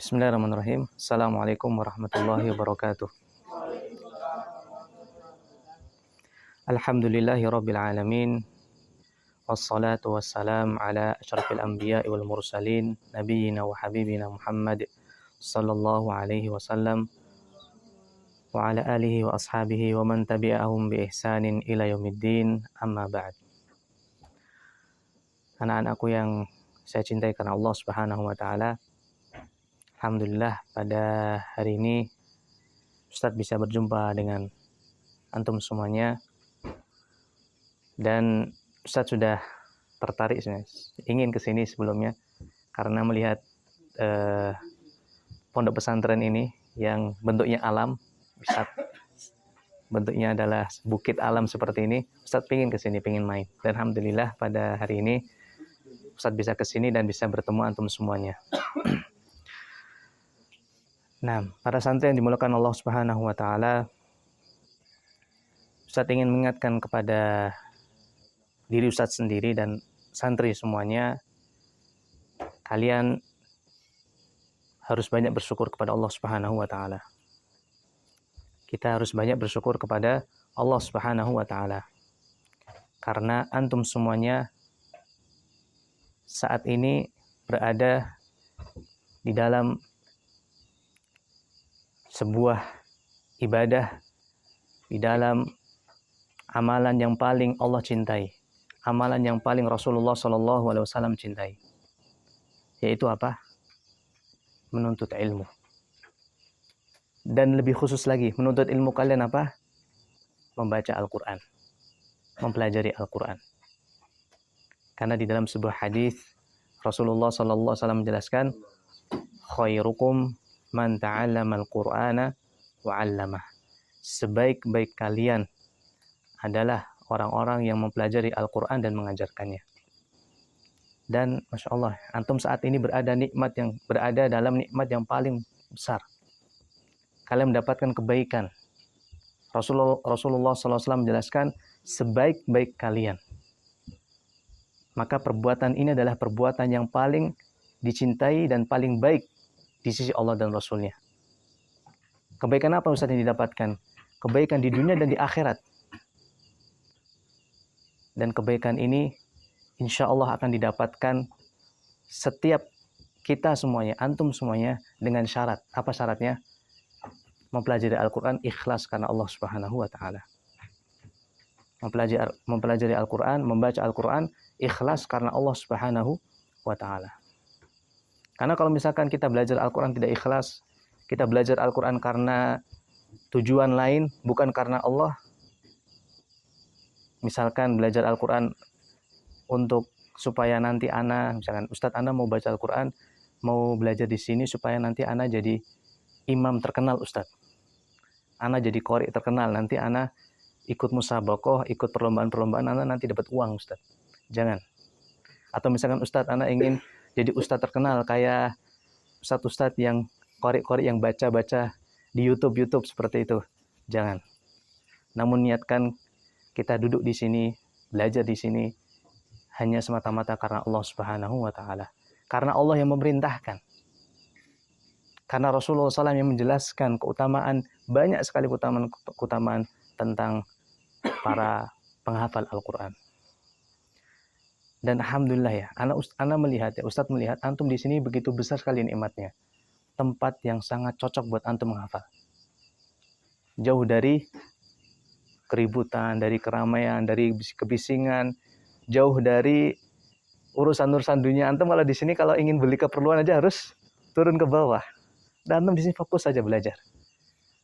Bismillahirrahmanirrahim. Assalamualaikum warahmatullahi wabarakatuh. Alhamdulillahi rabbil alamin. Wassalatu wassalam ala asyrafil anbiya'i wal mursalin nabiyyina wa habibina Muhammad sallallahu alaihi wasallam wa ala alihi wa ashabihi wa man tabi'ahum bi ihsanin ila yaumiddin, amma ba'd. Anak-anakku yang saya cintai karena Allah Subhanahu wa taala, alhamdulillah pada hari ini Ustadz bisa berjumpa dengan antum semuanya, dan Ustadz sudah tertarik sebenarnya, ingin kesini sebelumnya karena melihat pondok pesantren ini yang bentuknya alam. Ustadz, bentuknya adalah bukit alam seperti ini. Ustadz pengen kesini, pengen main, dan alhamdulillah pada hari ini Ustadz bisa kesini dan bisa bertemu antum semuanya. Nah, para santri yang dimuliakan Allah Subhanahu wa taala, Ustadz ingin mengingatkan kepada diri Ustadz sendiri dan santri semuanya, kalian harus banyak bersyukur kepada Allah Subhanahu wa taala. Kita harus banyak bersyukur kepada Allah Subhanahu wa taala. Karena antum semuanya saat ini berada di dalam sebuah ibadah, di dalam amalan yang paling Allah cintai, amalan yang paling Rasulullah SAW cintai, yaitu apa? Menuntut ilmu. Dan lebih khusus lagi, menuntut ilmu kalian apa? Membaca Al-Quran, mempelajari Al-Quran. Karena di dalam sebuah hadis Rasulullah SAW menjelaskan, khairukum man ta'allama al-Qur'ana wa 'allamah. Sebaik-baik kalian adalah orang-orang yang mempelajari Al-Quran dan mengajarkannya. Dan Masya Allah, antum saat ini berada dalam nikmat yang paling besar. Kalian mendapatkan kebaikan. Rasulullah SAW menjelaskan, sebaik-baik kalian. Maka perbuatan ini adalah perbuatan yang paling dicintai dan paling baik di sisi Allah dan Rasulnya. Kebaikan apa Ustaz yang didapatkan? Kebaikan di dunia dan di akhirat. Dan kebaikan ini insya Allah akan didapatkan setiap kita semuanya, antum semuanya, dengan syarat. Apa syaratnya? Mempelajari Al-Quran ikhlas karena Allah Subhanahu wa ta'ala. Mempelajari Al-Quran, membaca Al-Quran ikhlas karena Allah Subhanahu wa ta'ala. Karena kalau misalkan kita belajar Al-Quran tidak ikhlas, kita belajar Al-Quran karena tujuan lain, bukan karena Allah. Misalkan belajar Al-Quran untuk supaya nanti misalkan Ustadz ana mau baca Al-Quran, mau belajar di sini supaya nanti ana jadi imam terkenal Ustadz. Ana jadi qori terkenal, nanti ana ikut musabaqah, ikut perlombaan-perlombaan, ana nanti dapat uang Ustadz. Jangan. Atau misalkan Ustadz ana ingin jadi ustadz terkenal kayak ustadz yang qori-qori yang baca-baca di YouTube seperti itu. Jangan. Namun niatkan kita duduk di sini, belajar di sini hanya semata-mata karena Allah Subhanahu wa taala. Karena Allah yang memerintahkan. Karena Rasulullah SAW yang menjelaskan keutamaan, banyak sekali keutamaan tentang para penghafal Al-Quran. Dan alhamdulillah ya, ana melihat ya, Ustadz melihat antum di sini begitu besar sekali nikmatnya. Tempat yang sangat cocok buat antum menghafal. Jauh dari keributan, dari keramaian, dari kebisingan, jauh dari urusan-urusan dunia. Antum kalau di sini kalau ingin beli keperluan aja harus turun ke bawah. Dan antum di sini fokus saja belajar.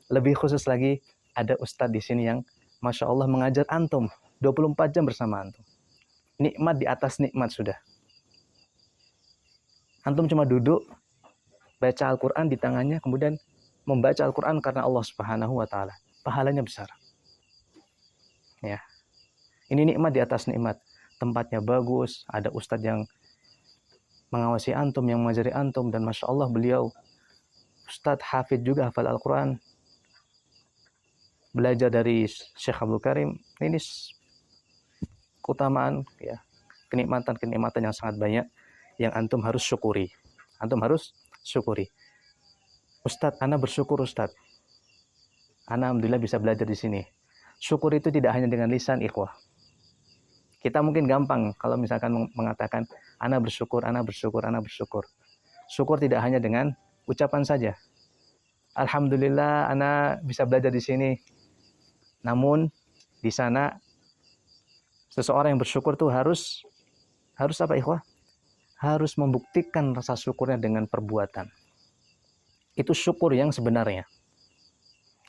Lebih khusus lagi, ada Ustadz di sini yang Masya Allah mengajar antum 24 jam bersama antum. Nikmat di atas nikmat sudah. Antum cuma duduk, baca Al-Quran di tangannya, kemudian membaca Al-Quran karena Allah Subhanahu wa ta'ala. Pahalanya besar. Ya. Ini nikmat di atas nikmat. Tempatnya bagus, ada ustadz yang mengawasi antum, yang mengajari antum, dan Masya Allah beliau Ustadz hafid juga, hafal Al-Quran. Belajar dari Syekh Abdul Karim. Ini keutamaan, ya, kenikmatan yang sangat banyak yang antum harus syukuri. Antum harus syukuri. Ustadz, ana bersyukur Ustadz. Ana alhamdulillah bisa belajar di sini. Syukur itu tidak hanya dengan lisan, ikhwah. Kita mungkin gampang kalau misalkan mengatakan ana bersyukur, ana bersyukur, ana bersyukur. Syukur tidak hanya dengan ucapan saja. Alhamdulillah ana bisa belajar di sini. Namun di sana seseorang yang bersyukur tuh harus apa, ikhwah? Harus membuktikan rasa syukurnya dengan perbuatan. Itu syukur yang sebenarnya.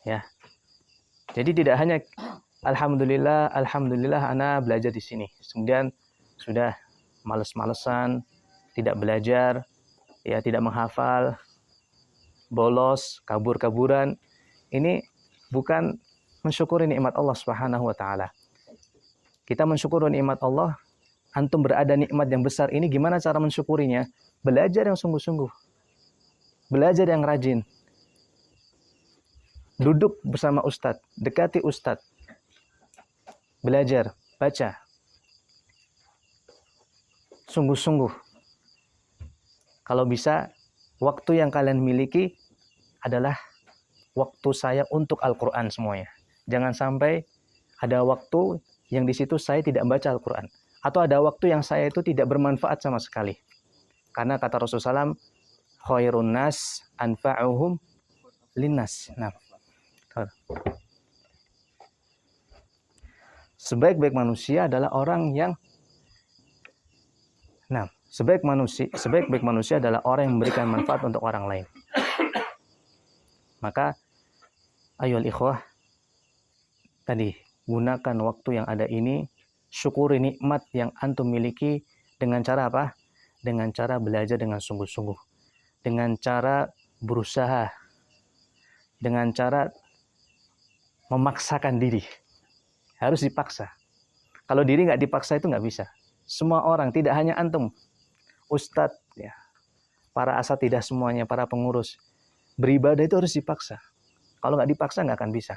Ya. Jadi tidak hanya alhamdulillah ana belajar di sini. Kemudian sudah males-malesan, tidak belajar, ya tidak menghafal, bolos, kabur-kaburan. Ini bukan mensyukuri nikmat Allah Subhanahu wa taala. Kita mensyukuri nikmat Allah, antum berada nikmat yang besar ini, gimana cara mensyukurinya? Belajar yang sungguh-sungguh. Belajar yang rajin. Duduk bersama ustadz, dekati ustadz. Belajar, baca. Sungguh-sungguh. Kalau bisa, waktu yang kalian miliki adalah waktu saya untuk Al-Quran semuanya. Jangan sampai ada waktu yang di situ saya tidak membaca Al-Quran. Atau ada waktu yang saya itu tidak bermanfaat sama sekali. Karena kata Rasulullah SAW, khairun nas anfa'uhum linnas. Nah, sebaik-baik manusia adalah orang yang sebaik-baik manusia adalah orang yang memberikan manfaat untuk orang lain. Maka ayolah ikhwah, tadi gunakan waktu yang ada ini, syukuri nikmat yang antum miliki dengan cara apa? Dengan cara belajar dengan sungguh-sungguh. Dengan cara berusaha. Dengan cara memaksakan diri. Harus dipaksa. Kalau diri nggak dipaksa itu nggak bisa. Semua orang, tidak hanya antum. Ustadz, ya, para asatidah semuanya, para pengurus. Beribadah itu harus dipaksa. Kalau nggak dipaksa nggak akan bisa.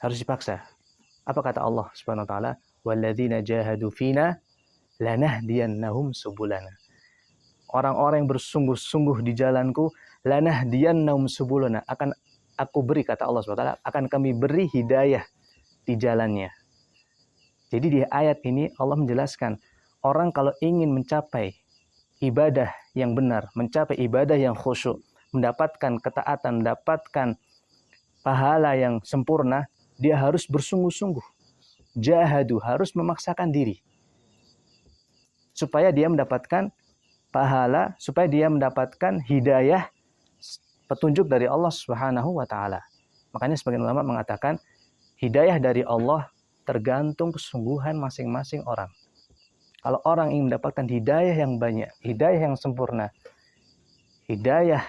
Harus dipaksa. Apa kata Allah Subhanahu wa taala? Walladzina jahadu fina lanahdiyannahum subulana. Orang-orang yang bersungguh-sungguh di jalanku, lanahdiyannahum subulana, akan aku beri, kata Allah Subhanahu wa taala, akan kami beri hidayah di jalannya. Jadi di ayat ini Allah menjelaskan, orang kalau ingin mencapai ibadah yang benar, mencapai ibadah yang khusyuk, mendapatkan ketaatan, mendapatkan pahala yang sempurna, dia harus bersungguh-sungguh. Jahadu, harus memaksakan diri. Supaya dia mendapatkan pahala, supaya dia mendapatkan hidayah, petunjuk dari Allah Subhanahu wa taala. Makanya sebagian ulama mengatakan, hidayah dari Allah tergantung kesungguhan masing-masing orang. Kalau orang ingin mendapatkan hidayah yang banyak, hidayah yang sempurna, hidayah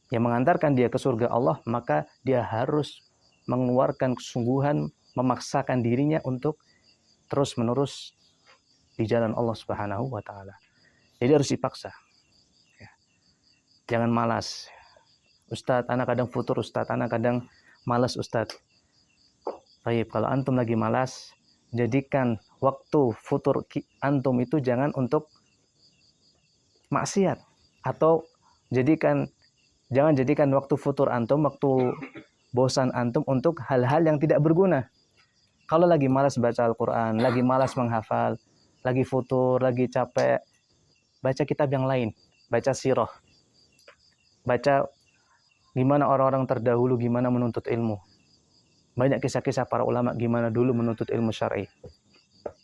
yang mengantarkan dia ke surga Allah, maka dia harus mengeluarkan kesungguhan, memaksakan dirinya untuk terus-menerus di jalan Allah Subhanahu wa taala. Jadi harus dipaksa. Ya. Jangan malas. Ustadz, anak kadang futur, Ustadz, anak kadang malas, Ustadz. Baik, kalau antum lagi malas, jadikan waktu futur antum itu jangan untuk maksiat, atau jangan jadikan waktu futur antum, waktu bosan antum untuk hal-hal yang tidak berguna. Kalau lagi malas baca Al-Quran, lagi malas menghafal, lagi futur, lagi capek, baca kitab yang lain, baca sirah, baca gimana orang-orang terdahulu gimana menuntut ilmu. Banyak kisah-kisah para ulama gimana dulu menuntut ilmu syar'i.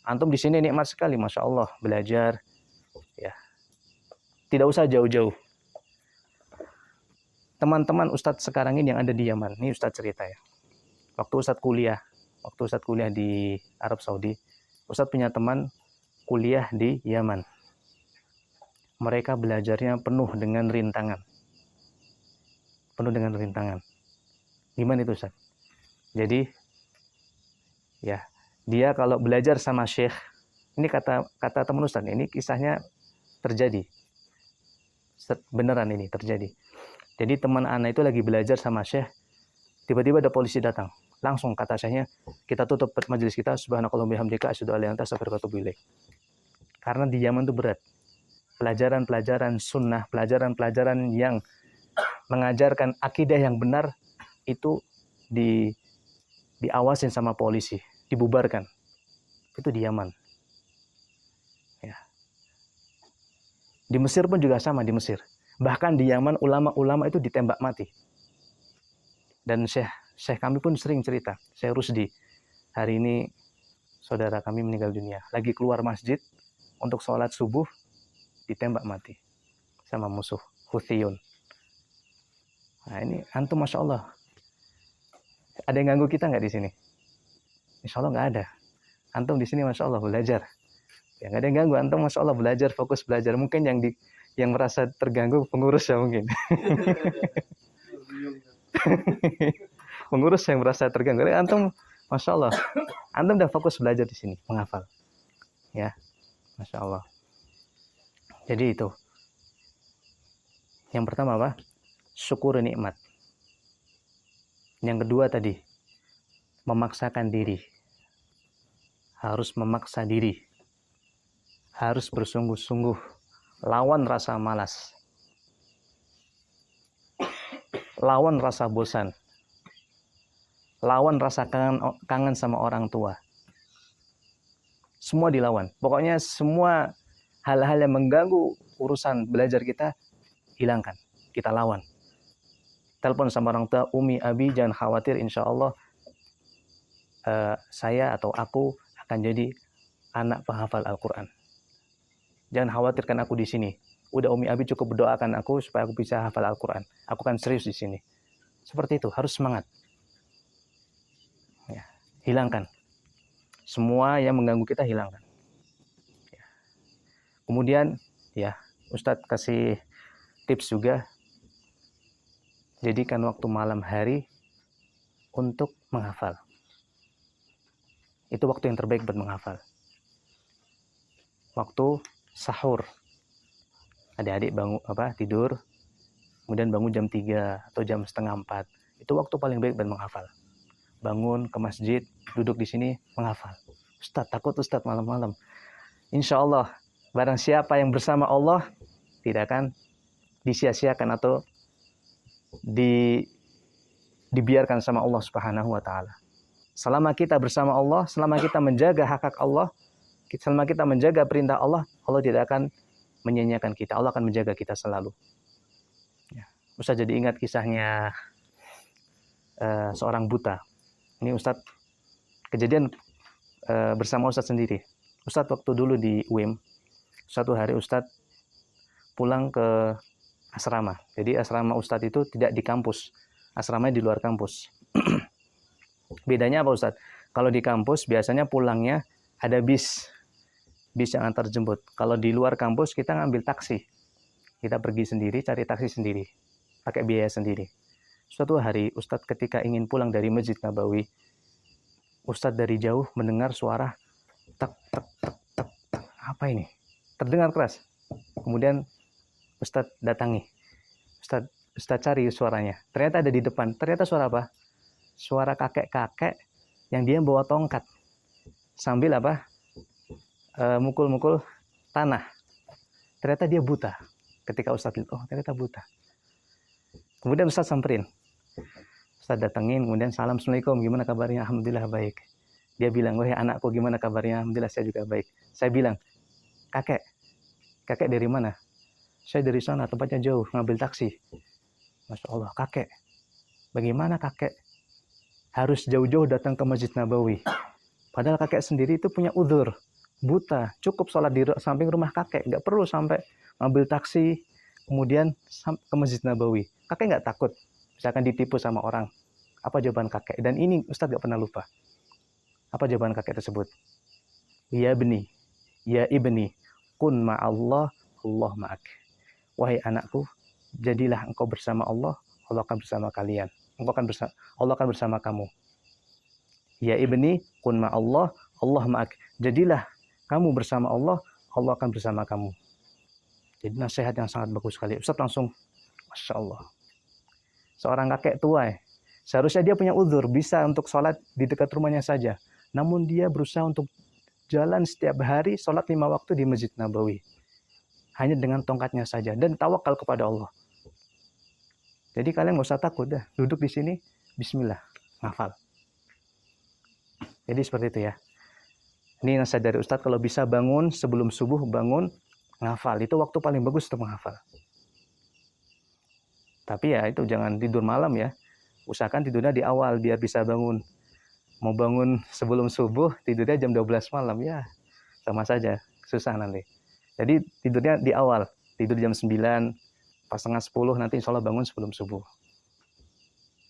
Antum di sini nikmat sekali, masya Allah, belajar. Ya, tidak usah jauh-jauh. Teman-teman Ustadz sekarang ini yang ada di Yaman, ini Ustadz cerita ya. Waktu Ustadz kuliah di Arab Saudi, Ustadz punya teman kuliah di Yaman. Mereka belajarnya penuh dengan rintangan. Gimana itu Ustadz? Jadi, ya, dia kalau belajar sama syekh, ini kata teman Ustadz, ini kisahnya terjadi. Beneran ini terjadi. Jadi teman anak itu lagi belajar sama syekh, tiba-tiba ada polisi datang. Langsung kata syekhnya, kita tutup majelis kita, subhanakallahumma bihamdika asyhadu an la ilaha illa anta astaghfiruka wa atubu ilaik. Karena di Yaman itu berat. pelajaran-pelajaran sunnah, pelajaran-pelajaran yang mengajarkan akidah yang benar itu diawasin sama polisi, dibubarkan. Itu di Yaman. Ya. Di Mesir pun juga sama, di Mesir. Bahkan di Yaman ulama-ulama itu ditembak mati. Dan Syekh kami pun sering cerita, Syekh Rusdi, hari ini saudara kami meninggal dunia. Lagi keluar masjid untuk sholat subuh, ditembak mati sama musuh Houthiyun. Nah ini antum Masya Allah. Ada yang ganggu kita nggak di sini? Insya Allah nggak ada. Antum di sini Masya Allah belajar. Ya nggak ada yang ganggu. Antum Masya Allah belajar, fokus belajar. Mungkin yang merasa terganggu pengurus ya mungkin. Pengurus yang merasa terganggu. Antum Masya Allah. Antum udah fokus belajar di sini, menghafal. Ya, Masya Allah. Jadi itu. Yang pertama apa? Syukur nikmat. Yang kedua tadi, memaksakan diri. Harus memaksa diri. Harus bersungguh-sungguh. Lawan rasa malas. Lawan rasa bosan. Lawan rasa kangen sama orang tua. Semua dilawan. Pokoknya semua hal-hal yang mengganggu urusan belajar kita, hilangkan. Kita lawan. Telepon sama orang tua, Umi, Abi, jangan khawatir, insya Allah saya atau aku akan jadi anak penghafal Al-Quran. Jangan khawatirkan aku di sini. Udah Umi, Abi cukup berdoakan aku supaya aku bisa hafal Al-Quran. Aku kan serius di sini. Seperti itu, harus semangat. Ya, hilangkan. Semua yang mengganggu kita hilangkan. Ya. Kemudian, ya, Ustadz kasih tips juga. Jadikan waktu malam hari untuk menghafal. Itu waktu yang terbaik buat menghafal. Waktu sahur. Adik-adik tidur, kemudian bangun jam 3 atau jam setengah 4. Itu waktu paling baik buat menghafal. Bangun ke masjid, duduk di sini menghafal. Ustadz, takut Ustadz malam-malam. Insya Allah, barang siapa yang bersama Allah tidak akan disia-siakan atau dibiarkan sama Allah Subhanahu wa taala. Selama kita bersama Allah, selama kita menjaga hak-hak Allah, selama kita menjaga perintah Allah, Allah tidak akan menyanyiakan kita. Allah akan menjaga kita selalu. Ya. Ustaz jadi ingat kisahnya seorang buta. Ini Ustaz kejadian bersama Ustaz sendiri. Ustaz waktu dulu di UIM, suatu hari Ustaz pulang ke asrama. Jadi asrama Ustadz itu tidak di kampus. Asramanya di luar kampus. Bedanya apa Ustadz? Kalau di kampus biasanya pulangnya ada bis yang antar jemput. Kalau di luar kampus kita ngambil taksi. Kita pergi sendiri, cari taksi sendiri. Pakai biaya sendiri. Suatu hari Ustadz ketika ingin pulang dari Masjid Nabawi, Ustadz dari jauh mendengar suara tak tak tak tak. Apa ini? Terdengar keras. Kemudian Ustadz datangi. Ustadz cari suaranya. Ternyata ada di depan. Ternyata suara apa? Suara kakek-kakek yang dia bawa tongkat. Sambil mukul-mukul tanah. Ternyata dia buta. Ketika Ustadz lihat, oh ternyata buta. Kemudian Ustadz samperin. Ustadz datengin, kemudian salam, Assalamualaikum, gimana kabarnya? Alhamdulillah baik. Dia bilang, wahai anakku gimana kabarnya? Alhamdulillah saya juga baik. Saya bilang, kakek dari mana? Saya dari sana, tempatnya jauh, ngambil taksi. Masya Allah, kakek. Bagaimana kakek harus jauh-jauh datang ke Masjid Nabawi? Padahal kakek sendiri itu punya udzur, buta. Cukup sholat di samping rumah kakek. Nggak perlu sampai ngambil taksi, kemudian ke Masjid Nabawi. Kakek nggak takut, misalkan ditipu sama orang. Apa jawaban kakek? Dan ini Ustadz nggak pernah lupa. Apa jawaban kakek tersebut? Ya ibni, kun ma'allah, Allah ma'ak. Wahai anakku, jadilah engkau bersama Allah, Allah akan bersama kalian. Allah akan bersama kamu. Ya ibni, kun ma'allah, Allah ma'ak. Jadilah kamu bersama Allah, Allah akan bersama kamu. Jadi nasihat yang sangat bagus sekali. Ustaz langsung, Masya Allah. Seorang kakek tua, seharusnya dia punya uzur, bisa untuk sholat di dekat rumahnya saja. Namun dia berusaha untuk jalan setiap hari, sholat 5 waktu di Masjid Nabawi. hanya dengan tongkatnya saja dan tawakal kepada Allah. Jadi kalian nggak usah takut dah, duduk di sini, bismillah, ngafal. Jadi seperti itu ya. Ini nasihat dari Ustadz, kalau bisa bangun sebelum subuh, bangun, ngafal. Itu waktu paling bagus untuk menghafal. Tapi ya itu jangan tidur malam ya. Usahakan tidurnya di awal biar bisa bangun. Mau bangun sebelum subuh, tidurnya jam 12 malam ya. Sama saja, susah nanti. Jadi tidurnya di awal, tidur jam 9, pas setengah 10 nanti insya Allah bangun sebelum subuh.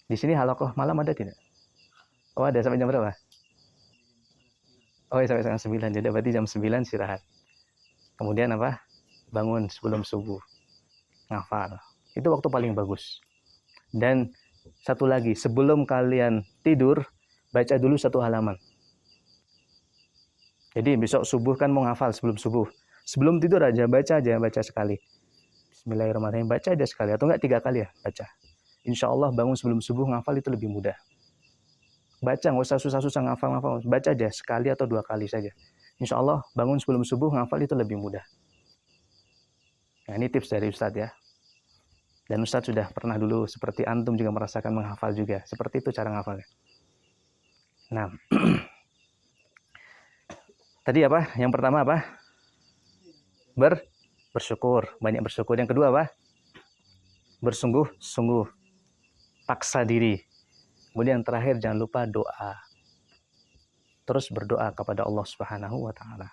Di sini halakoh malam ada tidak? Oh ada, sampai jam berapa? Oh ya, sampai setengah 9, jadi berarti jam 9 istirahat. Kemudian apa? Bangun sebelum subuh, ngafal. Itu waktu paling bagus. Dan satu lagi, sebelum kalian tidur, baca dulu 1 halaman. Jadi besok subuh kan mau ngafal sebelum subuh. Sebelum tidur aja, baca sekali. Bismillahirrahmanirrahim, baca aja sekali. Atau enggak 3 kali ya, baca. Insya Allah bangun sebelum subuh ngafal itu lebih mudah. Baca, nggak usah susah-susah ngafal. Baca aja sekali atau 2 kali saja. Insya Allah bangun sebelum subuh ngafal itu lebih mudah. Nah, ini tips dari Ustadz ya. Dan Ustadz sudah pernah dulu seperti antum juga merasakan menghafal juga. Seperti itu cara ngafalnya. Nah, tadi apa? Yang pertama apa? Bersyukur. Banyak bersyukur. Yang kedua apa? Bersungguh-sungguh. Paksa diri. Kemudian yang terakhir jangan lupa doa. Terus berdoa kepada Allah Subhanahu wa taala.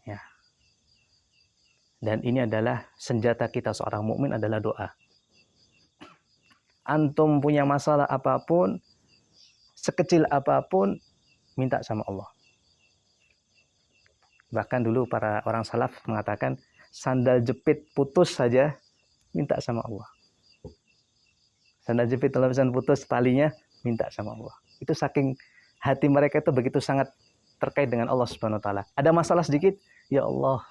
Ya. Dan ini adalah senjata kita seorang mukmin adalah doa. Antum punya masalah apapun, sekecil apapun, minta sama Allah. Bahkan dulu para orang salaf mengatakan, sandal jepit putus saja, minta sama Allah. Sandal jepit kalau misalnya putus talinya, minta sama Allah. Itu saking hati mereka itu begitu sangat terkait dengan Allah Subhanahu wa taala. Ada masalah sedikit, ya Allah.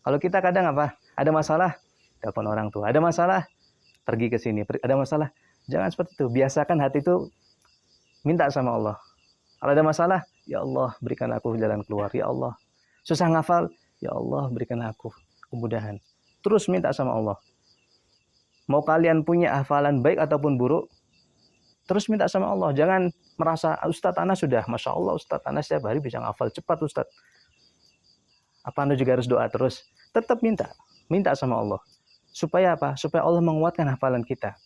Kalau kita kadang apa? Ada masalah, telepon orang tua. Ada masalah, pergi ke sini. Ada masalah, jangan seperti itu. Biasakan hati itu minta sama Allah. Kalau ada masalah, ya Allah berikan aku jalan keluar. Ya Allah. Susah ngafal, ya Allah berikan aku kemudahan. Terus minta sama Allah. Mau kalian punya hafalan baik ataupun buruk, terus minta sama Allah. Jangan merasa, Ustadz Ana sudah, Masya Allah Ustadz Ana setiap hari bisa ngafal cepat Ustadz. Apa Anda juga harus doa terus? Tetap minta sama Allah. Supaya apa? Supaya Allah menguatkan hafalan kita.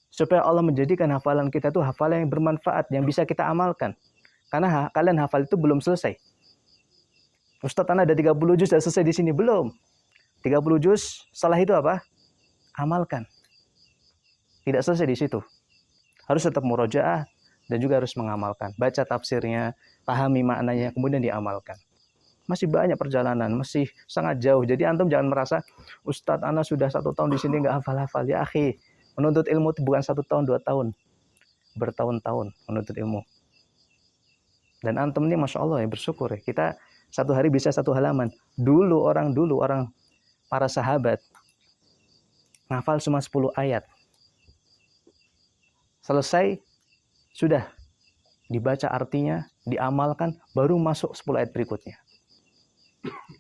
Supaya Allah menjadikan hafalan kita itu hafalan yang bermanfaat, yang bisa kita amalkan. Karena kalian hafal itu belum selesai. Ustadz Ana ada 30 juz, sudah selesai di sini? Belum. 30 juz, setelah itu apa? Amalkan. Tidak selesai di situ. Harus tetap murojaah dan juga harus mengamalkan. Baca tafsirnya, pahami maknanya, kemudian diamalkan. Masih banyak perjalanan, masih sangat jauh. Jadi antum jangan merasa, Ustadz Ana sudah 1 tahun di sini nggak hafal-hafal. Ya akhi, menuntut ilmu itu bukan 1 tahun, 2 tahun. Bertahun-tahun menuntut ilmu. Dan antum ini Masya Allah ya, bersyukur ya. Kita 1 hari bisa 1 halaman. Dulu orang para sahabat, ngafal cuma 10 ayat. Selesai, sudah dibaca artinya, diamalkan, baru masuk 10 ayat berikutnya.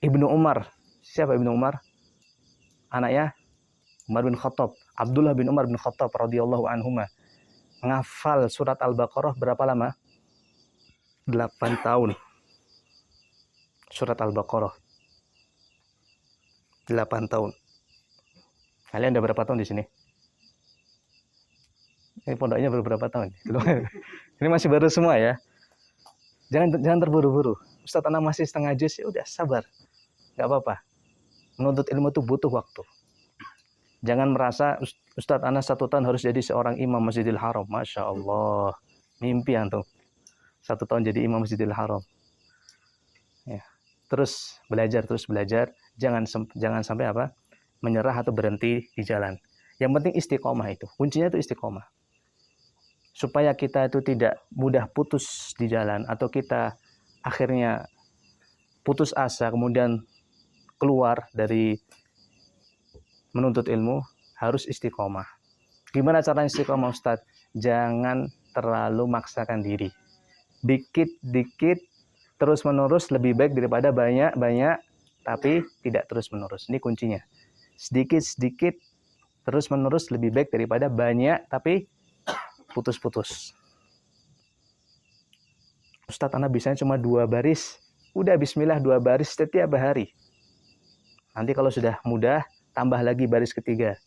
Ibnu Umar, siapa Ibnu Umar? Anaknya Umar bin Khattab, Abdullah bin Umar bin Khattab radhiyallahu anhuma. Ngafal surat Al-Baqarah berapa lama? 8 tahun. Surat Al-Baqarah 8 tahun. Kalian udah berapa tahun di sini? Ini pondoknya baru berapa tahun? Ini masih baru semua ya. Jangan terburu-buru. Ustadz Ana masih setengah juz, ya udah sabar. Gak apa-apa. Menuntut ilmu itu butuh waktu. Jangan merasa Ustadz Ana 1 tahun harus jadi seorang imam Masjidil Haram. Masya Allah. Mimpi antum. 1 tahun jadi imam Masjidil Haram. Ya. Terus belajar. Jangan sampai apa? Menyerah atau berhenti di jalan. Yang penting istiqomah itu. Kuncinya itu istiqomah. Supaya kita itu tidak mudah putus di jalan. Atau kita akhirnya putus asa, kemudian keluar dari menuntut ilmu, harus istiqomah. Gimana caranya istiqomah Ustadz? Jangan terlalu maksakan diri. Dikit-dikit, terus-menerus lebih baik daripada banyak-banyak tapi tidak terus-menerus. Ini kuncinya. Sedikit-sedikit terus-menerus lebih baik daripada banyak tapi putus-putus. Ustadz, ana bisanya cuma 2 baris. Udah bismillah 2 baris setiap hari. Nanti kalau sudah mudah, tambah lagi baris ketiga.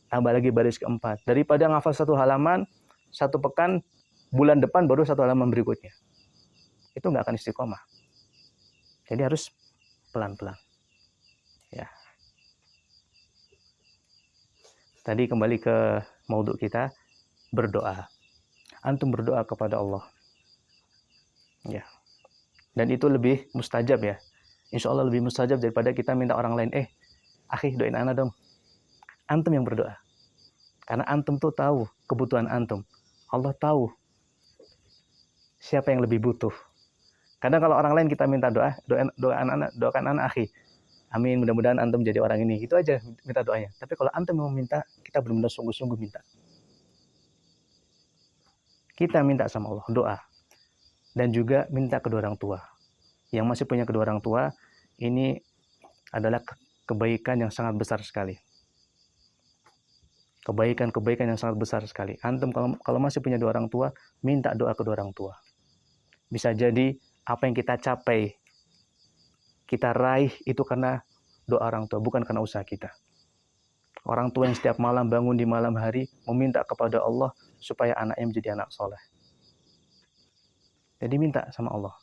Tambah lagi baris keempat. Daripada ngafal 1 halaman, 1 pekan, bulan depan baru 1 halaman berikutnya. Itu nggak akan istiqomah. Jadi harus pelan-pelan. Ya. Tadi kembali ke maudhu kita, berdoa. Antum berdoa kepada Allah. Ya. Dan itu lebih mustajab ya. Insya Allah lebih mustajab daripada kita minta orang lain, akhi doain ana dong. Antum yang berdoa. Karena antum tuh tahu kebutuhan antum. Allah tahu siapa yang lebih butuh. Kadang kalau orang lain kita minta doakan anak akhi. Amin, mudah-mudahan antum jadi orang ini. Itu aja minta doanya. Tapi kalau antum mau minta, kita benar-benar sungguh-sungguh minta. Kita minta sama Allah, doa. Dan juga minta kedua orang tua. Yang masih punya kedua orang tua, ini adalah kebaikan yang sangat besar sekali. Kebaikan-kebaikan yang sangat besar sekali. Antum kalau masih punya 2 orang tua, minta doa kedua orang tua. Bisa jadi apa yang kita capai, kita raih itu karena doa orang tua, bukan karena usaha kita. Orang tua yang setiap malam bangun di malam hari, meminta kepada Allah supaya anaknya menjadi anak soleh. Jadi minta sama Allah.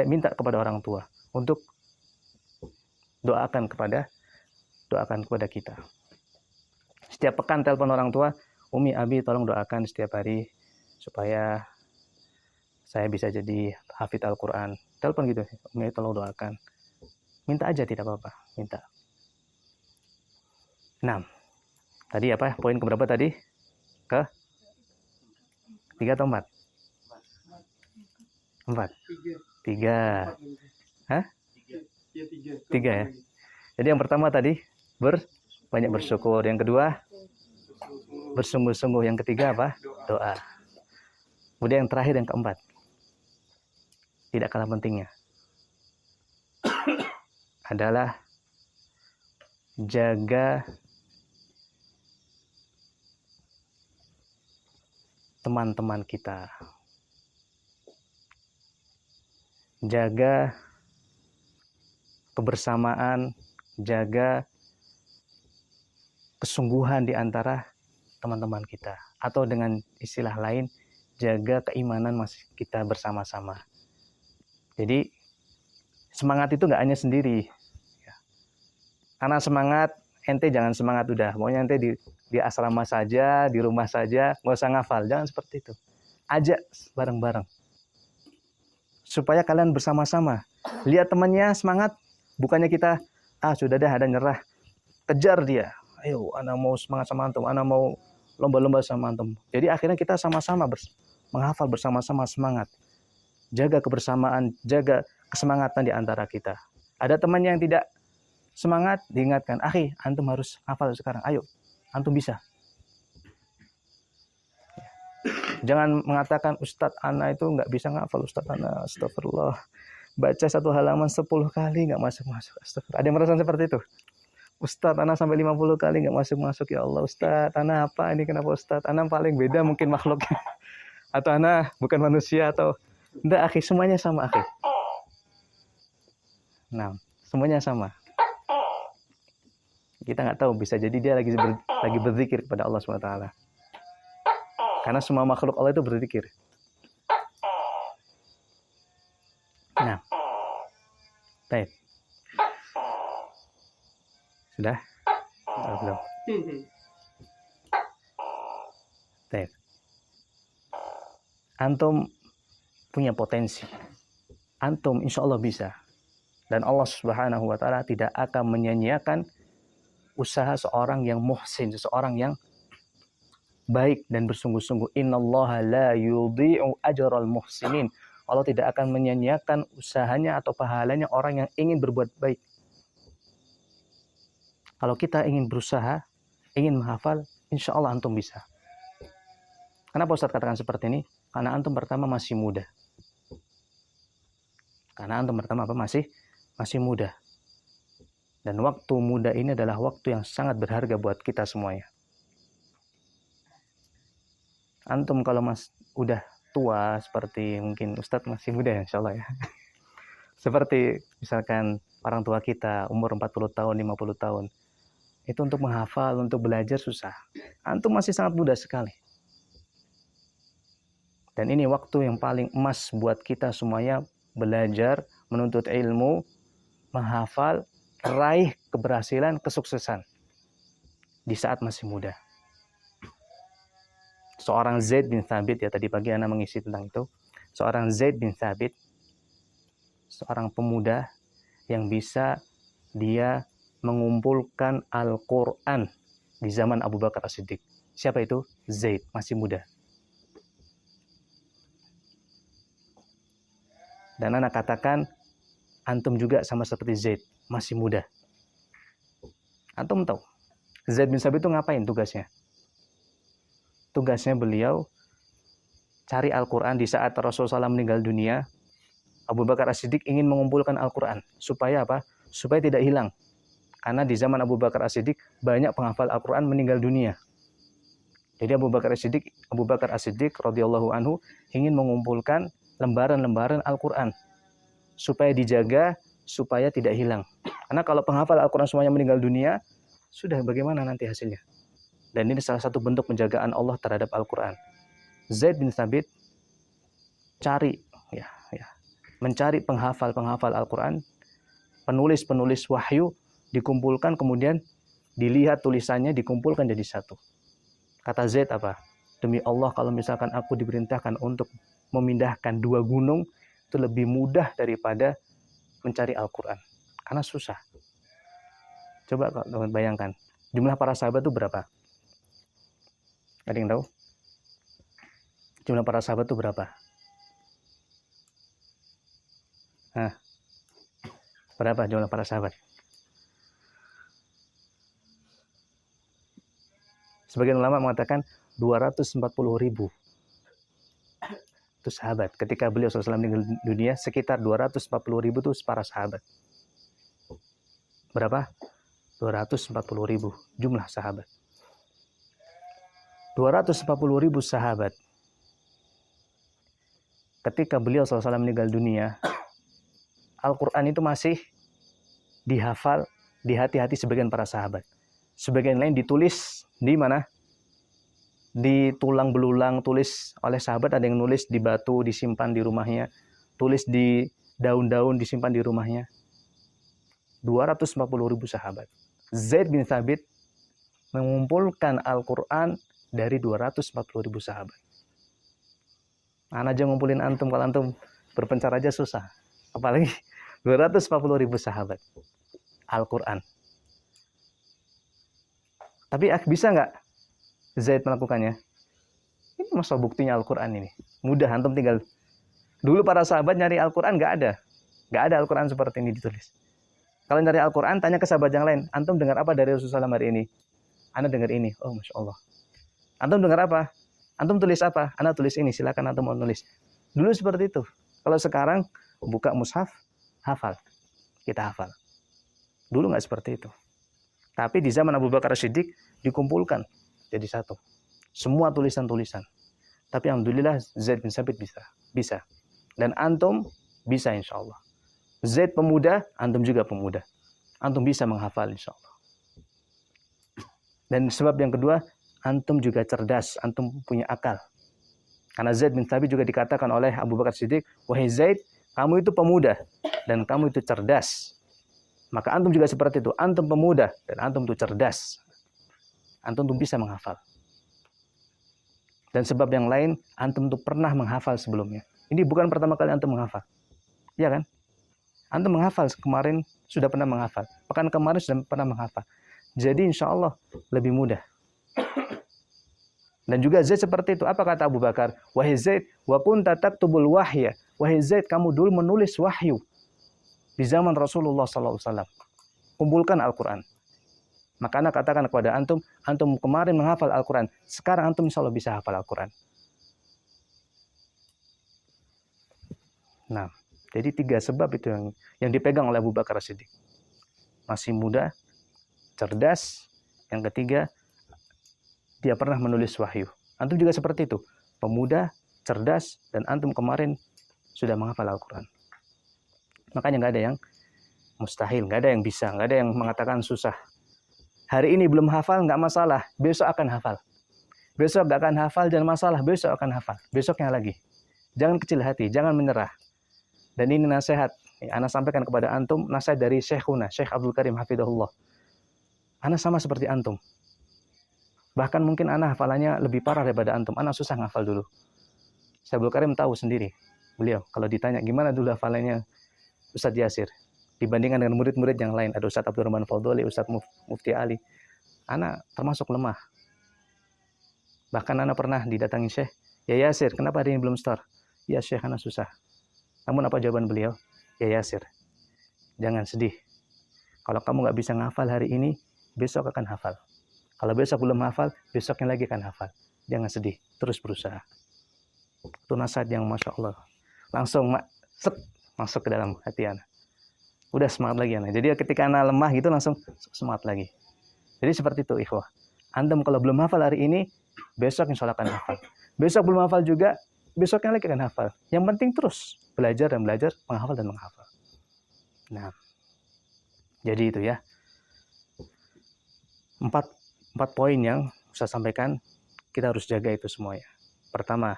Minta kepada orang tua untuk doakan kepada kita. Setiap pekan telepon orang tua, Umi, Abi tolong doakan setiap hari supaya saya bisa jadi hafid Al-Quran. Telepon gitu, Umi tolong doakan. Minta aja, tidak apa-apa, minta. Nah, tadi apa? Poin keberapa tadi? Ke 3 atau 4? 4. 3. Hah? 3 ya. Jadi yang pertama tadi banyak bersyukur. Yang kedua bersungguh-sungguh. Yang ketiga apa? Doa. Kemudian yang terakhir, yang keempat, tidak kalah pentingnya, adalah jaga teman-teman kita. Jaga kebersamaan, jaga kesungguhan di antara teman-teman kita. Atau dengan istilah lain, jaga keimanan masih kita bersama-sama. Jadi semangat itu nggak hanya sendiri. Karena semangat, ente jangan semangat udah. Pokoknya ente di asrama saja, di rumah saja, nggak usah ngafal. Jangan seperti itu. Ajak bareng-bareng. Supaya kalian bersama-sama. Lihat temannya semangat, bukannya kita, sudah dah ada nyerah. Kejar dia. Ayo, ana mau semangat sama antum, ana mau lomba-lomba sama antum. Jadi akhirnya kita sama-sama menghafal bersama-sama, semangat. Jaga kebersamaan, jaga kesemangatan di antara kita. Ada teman yang tidak semangat, diingatkan, akhi, antum harus hafal sekarang. Ayo, antum bisa. Jangan mengatakan, Ustadz ana itu nggak bisa ngafal, Ustadz ana, astagfirullah. Baca 1 halaman 10 kali nggak masuk-masuk. Astagfirullah. Ada yang merasa seperti itu? Ustadz ana sampai 50 kali nggak masuk-masuk. Ya Allah, Ustadz ana apa ini, kenapa Ustadz? Ana paling beda mungkin makhluknya. Atau ana bukan manusia, atau enggak, akhi, semuanya sama, akhi. Nah, semuanya sama. Kita nggak tahu, bisa jadi dia lagi berzikir kepada Allah SWT. Karena semua makhluk Allah itu berzikir. Nah, baik. Sudah? Belum? Baik. Antum punya potensi. Antum insya Allah bisa. Dan Allah Subhanahu wa Ta'ala tidak akan menyanyiakan usaha seorang yang muhsin, seseorang yang baik dan bersungguh-sungguh. Innallaha la yudhi'u ajral muhsinin. Allah tidak akan menyanyiakan usahanya atau pahalanya orang yang ingin berbuat baik. Kalau kita ingin berusaha, ingin menghafal, insya Allah antum bisa. Kenapa Ustaz katakan seperti ini? Karena antum pertama masih muda. Masih muda. Dan waktu muda ini adalah waktu yang sangat berharga buat kita semuanya. Antum kalau udah tua, seperti mungkin Ustadz masih muda ya, insya Allah ya. Seperti misalkan orang tua kita, umur 40 tahun, 50 tahun. Itu untuk menghafal, untuk belajar susah. Antum masih sangat muda sekali. Dan ini waktu yang paling emas buat kita semuanya, belajar, menuntut ilmu, menghafal, raih keberhasilan, kesuksesan di saat masih muda. Seorang Zaid bin Thabit, ya tadi pagi Ana mengisi tentang itu. Seorang Zaid bin Thabit, seorang pemuda yang bisa dia mengumpulkan Al-Quran di zaman Abu Bakar As-Siddiq. Siapa itu? Zaid, masih muda. Dan Ana katakan, antum juga sama seperti Zaid, masih muda. Antum tahu, Zaid bin Thabit itu ngapain tugasnya? Tugasnya beliau cari Al-Quran di saat Rasulullah SAW meninggal dunia. Abu Bakar As-Siddiq ingin mengumpulkan Al-Quran. Supaya apa? Supaya tidak hilang. Karena di zaman Abu Bakar As-Siddiq banyak penghafal Al-Quran meninggal dunia. Jadi Abu Bakar As-Siddiq radhiyallahu anhu ingin mengumpulkan lembaran-lembaran Al-Quran supaya dijaga, supaya tidak hilang. Karena kalau penghafal Al-Quran semuanya meninggal dunia, sudah bagaimana nanti hasilnya? Dan ini salah satu bentuk penjagaan Allah terhadap Al-Quran. Zaid bin Thabit mencari penghafal Al-Quran, penulis-penulis wahyu, dikumpulkan, kemudian dilihat tulisannya, dikumpulkan jadi satu. Kata Zaid apa? Demi Allah, kalau misalkan aku diperintahkan untuk memindahkan 2 gunung, itu lebih mudah daripada mencari Al-Quran. Karena susah. Coba kalau bayangkan, jumlah para sahabat itu berapa? Ada yang tahu? Jumlah para sahabat itu berapa? Nah, berapa jumlah para sahabat? Sebagian ulama mengatakan 240.000. Itu sahabat. Ketika beliau SAW meninggal dunia, sekitar 240.000 itu para sahabat. Berapa? 240.000 jumlah sahabat. 240.000 sahabat. Ketika beliau SAW meninggal dunia, Al-Quran itu masih dihafal di hati-hati sebagian para sahabat. Sebagian lain ditulis di mana? Di tulang belulang, tulis oleh sahabat, ada yang nulis di batu, disimpan di rumahnya. Tulis di daun-daun, disimpan di rumahnya. 240.000 sahabat. Zaid bin Thabit mengumpulkan Al-Quran dari 240.000 sahabat. Ana aja ngumpulin antum, kalau antum berpencar aja susah. Apalagi 240.000 sahabat Al-Quran. Tapi bisa nggak Zaid melakukannya? Ini masalah buktinya Al-Quran ini. Mudah, antum tinggal. Dulu para sahabat nyari Al-Quran nggak ada. Nggak ada Al-Quran seperti ini ditulis. Kalau nyari Al-Quran, tanya ke sahabat yang lain. Antum dengar apa dari Rasulullah SAW hari ini? Ana dengar ini. Oh, Masya Allah. Antum dengar apa? Antum tulis apa? Ana tulis ini. Silakan antum mau nulis. Dulu seperti itu. Kalau sekarang, buka mushaf, hafal. Kita hafal. Dulu nggak seperti itu. Tapi di zaman Abu Bakar As-Siddiq dikumpulkan jadi satu. Semua tulisan-tulisan. Tapi alhamdulillah Zaid bin Thabit bisa. Dan antum bisa insya Allah. Zaid pemuda, antum juga pemuda. Antum bisa menghafal insya Allah. Dan sebab yang kedua, antum juga cerdas, antum punya akal. Karena Zaid bin Thabit juga dikatakan oleh Abu Bakar Siddiq, wahai Zaid, kamu itu pemuda dan kamu itu cerdas. Maka antum juga seperti itu, antum pemuda dan antum itu cerdas. Antum tuh bisa menghafal. Dan sebab yang lain, antum tuh pernah menghafal sebelumnya. Ini bukan pertama kali antum menghafal. Iya kan? Antum menghafal kemarin, sudah pernah menghafal. Pekan kemarin sudah pernah menghafal. Jadi insya Allah lebih mudah. Dan juga Zaid seperti itu. Apa kata Abu Bakar? Wahai Zaid, wa kunta taktubul wahya. Wahai Zaid, kamu dulu menulis wahyu di zaman Rasulullah SAW. Kumpulkan Al-Quran. Maka anak katakan kepada antum, antum kemarin menghafal Al-Quran. Sekarang antum insya Allah bisa hafal Al-Quran. Nah, jadi 3 sebab itu yang dipegang oleh Abu Bakar As-Siddiq. masih muda, cerdas. Yang ketiga, dia pernah menulis wahyu. Antum juga seperti itu, pemuda, cerdas, dan antum kemarin sudah menghafal Al-Quran. Makanya nggak ada yang mustahil, nggak ada yang bisa, nggak ada yang mengatakan susah. Hari ini belum hafal, nggak masalah, besok akan hafal. Besok nggak akan hafal, jangan masalah, besok akan hafal. Besoknya lagi. Jangan kecil hati, jangan menyerah. Dan ini nasihat, ana sampaikan kepada antum, nasihat dari Syekhuna, Syekh Abdul Karim Hafidhahullah. Ana sama seperti antum. Bahkan mungkin ana hafalannya lebih parah daripada antum. Ana susah ngafal dulu. Syekh Abdul Karim tahu sendiri. Beliau, kalau ditanya, gimana dulu hafalannya Ustadz Yasir? Dibandingkan dengan murid-murid yang lain, ada Ustadz Abdurrahman Fadholi, Ustadz Mufti Ali. Ana termasuk lemah. Bahkan ana pernah didatangi Syekh, ya Yasir, kenapa hari ini belum start? Ya Syekh, ana susah. Namun apa jawaban beliau? Ya Yasir, jangan sedih. Kalau kamu nggak bisa ngafal hari ini, besok akan hafal. Kalau besok belum hafal, besoknya lagi akan hafal. Jangan sedih, terus berusaha. Itu nasihat yang Masya Allah. Langsung masuk ke dalam hati ana. Udah semangat lagi ana. Jadi ketika ana lemah gitu langsung semangat lagi. Jadi seperti itu ikhwah. Antum kalau belum hafal hari ini, besok insya Allah akan hafal. Besok belum hafal juga, besoknya lagi akan hafal. Yang penting terus belajar dan belajar, menghafal dan menghafal. Nah, jadi itu ya. Empat poin yang saya sampaikan, kita harus jaga itu semuanya. Pertama,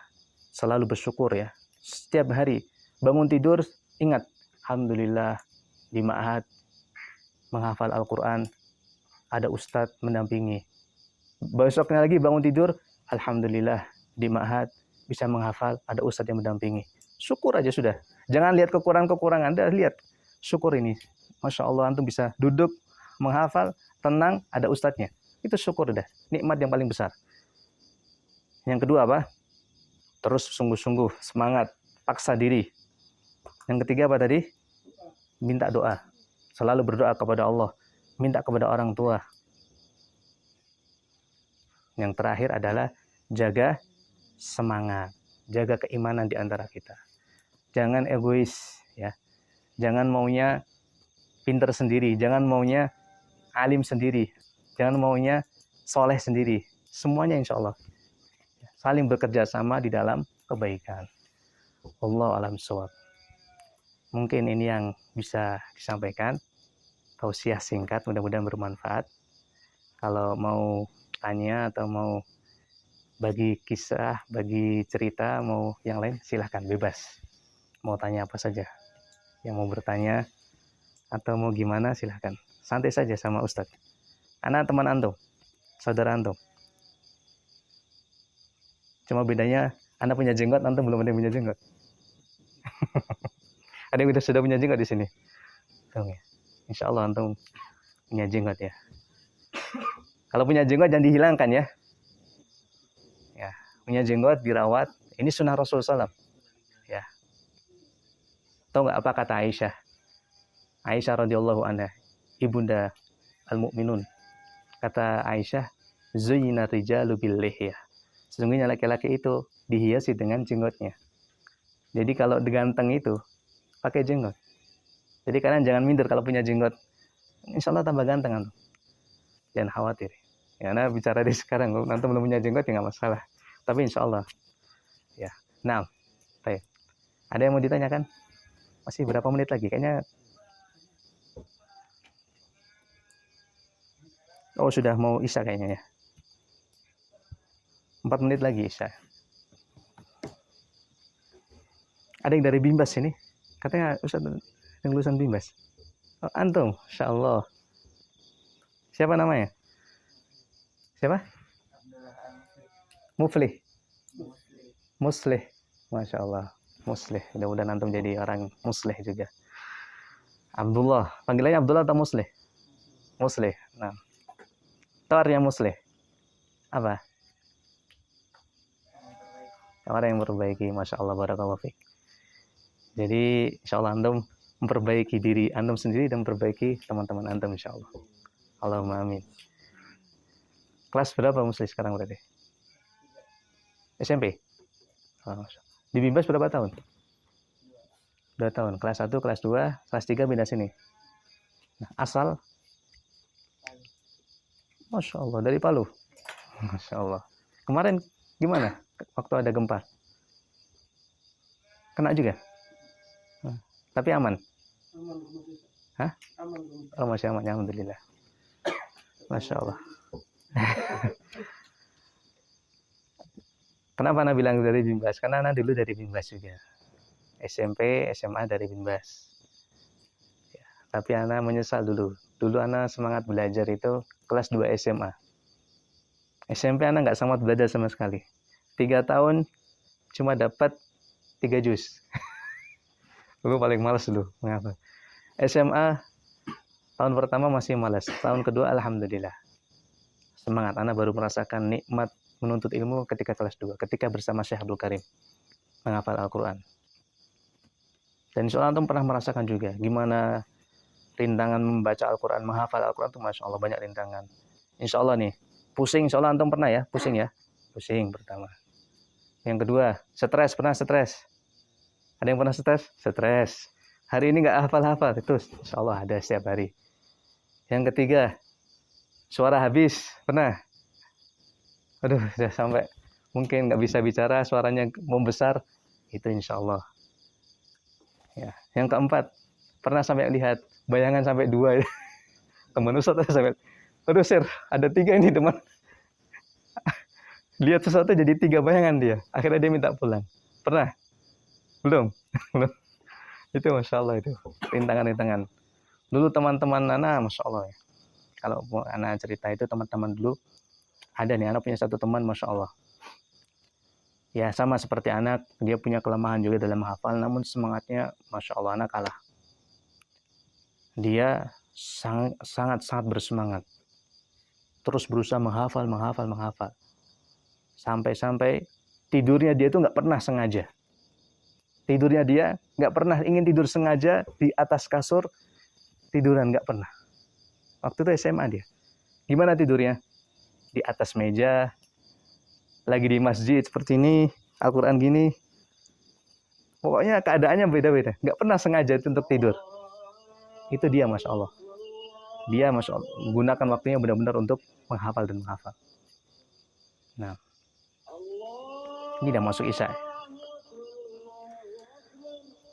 selalu bersyukur ya. Setiap hari bangun tidur, ingat, alhamdulillah di ma'had menghafal Al-Quran, ada ustadz mendampingi. Besoknya lagi bangun tidur, alhamdulillah di ma'had bisa menghafal, ada ustadz yang mendampingi. Syukur aja sudah. Jangan lihat kekurangan-kekurangan, Anda lihat syukur ini. Masya Allah, antum bisa duduk menghafal, tenang, ada ustadznya. Itu syukur dah, nikmat yang paling besar. Yang kedua apa? Terus sungguh-sungguh, semangat, paksa diri. Yang ketiga apa tadi? Minta doa. Selalu berdoa kepada Allah. Minta kepada orang tua. Yang terakhir adalah jaga semangat. Jaga keimanan di antara kita. Jangan egois. Ya. Jangan maunya pinter sendiri. Jangan maunya alim sendiri. Jangan maunya soleh sendiri. Semuanya insya Allah. Saling bekerja sama di dalam kebaikan. Wallahu a'lam bishawab. Mungkin ini yang bisa disampaikan. Tausiah singkat, mudah-mudahan bermanfaat. Kalau mau tanya atau mau bagi kisah, bagi cerita, mau yang lain, silahkan, bebas. Mau tanya apa saja. Yang mau bertanya atau mau gimana, silahkan. Santai saja sama Ustadz. Anak teman antum, saudara antum. Cuma bedanya, Anda punya jenggot, antum belum ada yang punya jenggot. Ada yang sudah punya jenggot di sini. Insya Allah antum punya jenggot ya. Kalau punya jenggot jangan dihilangkan ya. Ya, punya jenggot dirawat. Ini sunnah Rasul SAW. Ya. Tahu nggak apa kata Aisyah? Aisyah radhiyallahu anha, ibunda al-mu'minun. Kata Aisyah, Zuyyina rijalu bil lihyah. Sesungguhnya laki-laki itu dihiasi dengan jenggotnya. Jadi kalau ganteng itu pakai jenggot. Jadi kalian jangan minder kalau punya jenggot. Insya Allah tambah ganteng antum. Jangan khawatir. Ya, nah bicara dari sekarang, kalau nanti belum punya jenggot ya nggak masalah. Tapi insya Allah. Ya. Nah, baik. Ada yang mau ditanyakan? Masih berapa menit lagi? Kayaknya. Oh sudah mau isya kayaknya ya. 4 menit lagi isya. Ada yang dari Bimbas ini? Katanya Ustaz yang lulusan Bimbas. Oh, antum, Insya Allah. Siapa namanya? Siapa? Muflih. Muslih. Masya Allah. Muslih. Mudah-mudahan antum jadi orang muslih juga. Abdullah. Panggilannya Abdullah atau Muslih? Muslih. Nah. Itu artinya muslih. Apa? Orang yang memperbaiki. Masya Allah. Barakallahu fiik. Jadi insya Allah antum memperbaiki diri antum sendiri dan memperbaiki teman-teman antum insya Allah. Allahumma amin. Kelas berapa Muslih sekarang berarti? SMP? Oh, di Bimbas berapa tahun? 2 tahun. Kelas 1, kelas 2, kelas 3 pindah sini. Nah, asal Masya Allah, dari Palu. Masya Allah. Kemarin gimana waktu ada gempa? Kena juga? Tapi aman? Hah? Oh, masih aman, alhamdulillah. Masya Allah. Kenapa Ana bilang dari Bimbas? Karena Ana dulu dari Bimbas juga. SMP, SMA dari Bimbas. Ya, tapi Ana menyesal dulu. Dulu Ana semangat belajar itu kelas 2 SMA. SMP Ana nggak semangat belajar sama sekali. 3 tahun cuma dapat 3 juz. Dulu paling malas dulu. Mengapa? SMA tahun pertama masih malas. Tahun kedua alhamdulillah. Semangat. Ana baru merasakan nikmat menuntut ilmu ketika kelas 2. Ketika bersama Syekh Abdul Karim. Menghafal Al-Quran. Dan insya Allah antum pernah merasakan juga. Gimana rintangan membaca Al-Quran, menghafal Al-Quran itu Masya Allah banyak rintangan. Insya Allah nih. Pusing, insya Allah antum pernah ya? Pusing ya? Pusing pertama. Yang kedua, stres. Pernah stres? Ada yang pernah stres? Stres. Hari ini nggak hafal-hafal. Itu insya Allah ada setiap hari. Yang ketiga, suara habis. Pernah? Aduh, sudah sampai mungkin nggak bisa bicara, suaranya membesar. Itu insya Allah. Ya. Yang keempat, pernah sampai lihat bayangan sampai 2 ya. Teman Ustaz sampai, aduh Sir, ada 3 ini teman. Lihat sesuatu jadi 3 bayangan dia. Akhirnya dia minta pulang. Pernah? Belum? Belum. Itu Masya Allah itu. Rintangan-rintangan. Dulu teman-teman Ana, Masya Allah ya. Kalau Ana cerita itu teman-teman dulu, ada nih, Ana punya satu teman Masya Allah. Ya sama seperti anak, dia punya kelemahan juga dalam menghafal, namun semangatnya Masya Allah anak kalah. Dia sangat bersemangat. Terus berusaha menghafal. Sampai-sampai tidurnya dia itu nggak pernah sengaja. Tidurnya dia nggak pernah ingin tidur sengaja di atas kasur, tiduran nggak pernah. Waktu itu SMA dia. Gimana tidurnya? Di atas meja, lagi di masjid seperti ini, Al-Quran gini. Pokoknya keadaannya beda-beda. Nggak pernah sengaja untuk tidur. Itu dia Masya Allah. Dia Masya Allah gunakan waktunya benar-benar untuk menghafal dan menghafal. Nah, ini udah masuk Isya.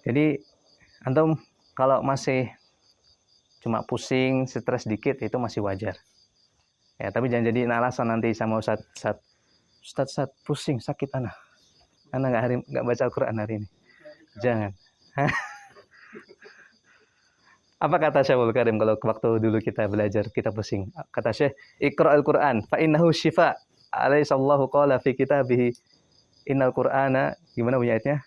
Jadi antum kalau masih cuma pusing, stres dikit itu masih wajar. Ya, tapi jangan jadi alasan nanti sama Ustaz pusing, sakit Ana nggak baca Al-Quran hari ini. Jangan. Apa kata Syekh Abdul Karim kalau waktu dulu kita belajar, kita pusing? Kata Syekh, Iqra'al Quran fa innahu syifa. Alaihissallahu qala fi kitabihi innal Qur'ana, gimana bunyi ayatnya?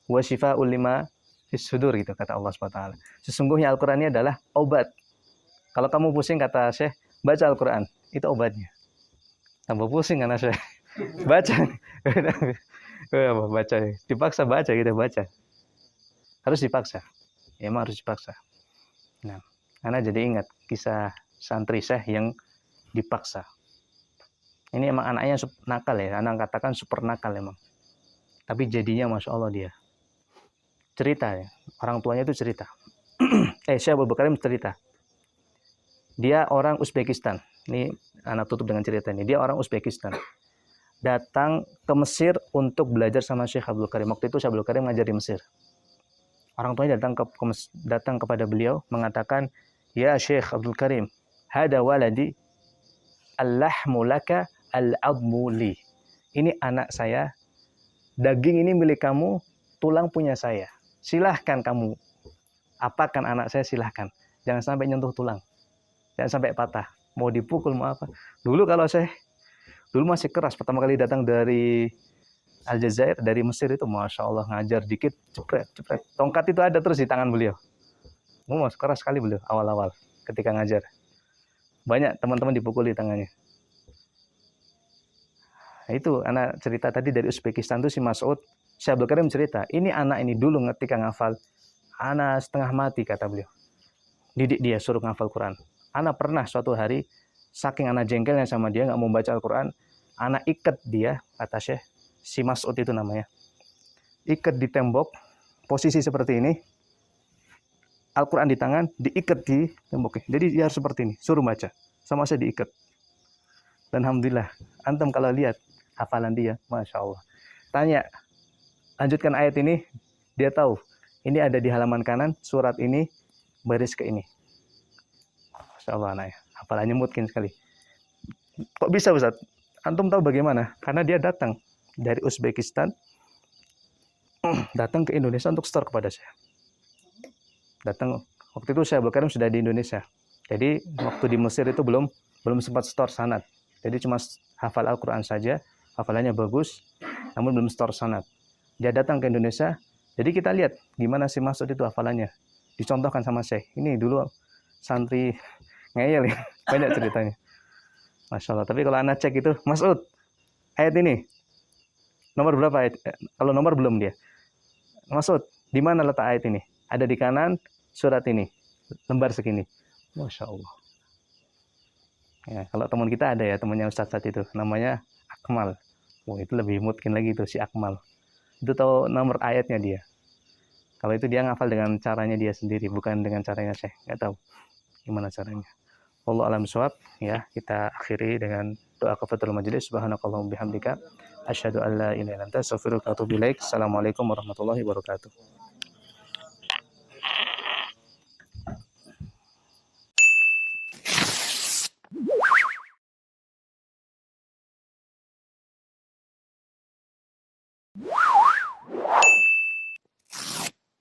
Wa syifa'ul lima fis sudur, gitu kata Allah SWT. Sesungguhnya Al-Qur'an ini adalah obat. Kalau kamu pusing, kata Syekh, baca Al-Qur'an, itu obatnya. Tambah pusing kan Syekh. Baca. Baca. Dipaksa baca, kita baca. Harus dipaksa. Ya, emang harus dipaksa. Nah, Ana jadi ingat kisah santri Syekh yang dipaksa. Ini emang anaknya nakal ya, Ana katakan super nakal emang. Tapi jadinya Masya Allah dia. Cerita ya, orang tuanya itu cerita. Syekh Abdul Karim cerita. Dia orang Uzbekistan. Ini Ana tutup dengan cerita ini. Dia orang Uzbekistan. Datang ke Mesir untuk belajar sama Syekh Abdul Karim. Waktu itu Syekh Abdul Karim ngajar di Mesir. Orang tuanya datang kepada beliau mengatakan, "Ya Syekh Abdul Karim, hada waladi al-lahmu laka al-'admu li." Ini anak saya, daging ini milik kamu, tulang punya saya. Silahkan kamu apakan anak saya, silahkan. Jangan sampai nyentuh tulang. Jangan sampai patah. Mau dipukul, mau apa. Dulu kalau Syekh, dulu masih keras. Pertama kali datang dari Aljazair, dari Mesir itu Masya Allah ngajar dikit, cepret. Tongkat itu ada terus di tangan beliau. Keras sekali beliau awal-awal ketika ngajar. Banyak teman-teman dipukuli tangannya. Nah, itu anak cerita tadi dari Uzbekistan itu si Mas'ud. Syekh Abdul Karim cerita, ini anak ini dulu ketika ngafal, anak setengah mati kata beliau. Didik dia, suruh ngafal Quran. Anak pernah suatu hari, saking anak jengkelnya sama dia, nggak mau baca Al-Quran, anak ikat dia, kata Syekh, si Mas'ud itu namanya. Ikat di tembok, posisi seperti ini. Al-Quran di tangan, diikat di temboknya. Jadi dia harus seperti ini, suruh baca. Sama saya diikat. Dan alhamdulillah, antum kalau lihat hafalan dia, Masya Allah. Tanya, lanjutkan ayat ini, dia tahu. Ini ada di halaman kanan, surat ini, baris ke ini. Masya Allah anaknya, hafalannya mungkin sekali. Kok bisa Ustaz? Antum tahu bagaimana? Karena dia datang dari Uzbekistan, datang ke Indonesia untuk store kepada saya. Datang, waktu itu saya Abdul sudah di Indonesia. Jadi waktu di Mesir itu belum sempat store sanad. Jadi cuma hafal Al-Quran saja, hafalannya bagus, namun belum store sanad. Dia datang ke Indonesia, jadi kita lihat gimana sih Mas'ud itu hafalannya. Dicontohkan sama saya. Ini dulu santri ngeyel ya, banyak ceritanya. Masya Allah. Tapi kalau anak cek itu, Mas'ud, ayat ini, nomor berapa ayat? Kalau nomor belum dia. Mas'ud, di mana letak ayat ini? Ada di kanan surat ini, lembar segini. Masya Allah. Ya, kalau teman kita ada ya, temannya Ustadz saat itu, namanya Akmal. Oh, itu lebih mungkin lagi itu si Akmal. Itu tahu nomor ayatnya dia. Kalau itu dia ngafal dengan caranya dia sendiri, bukan dengan caranya saya. Nggak tahu gimana caranya. Wallahu a'lam bishawab. Ya, kita akhiri dengan doa kafatul majelis. Subhanakallahumma bihamdika asyhadu an la ilaha illa anta astaghfiruka wa atubu ilaik. Assalamualaikum warahmatullahi wabarakatuh.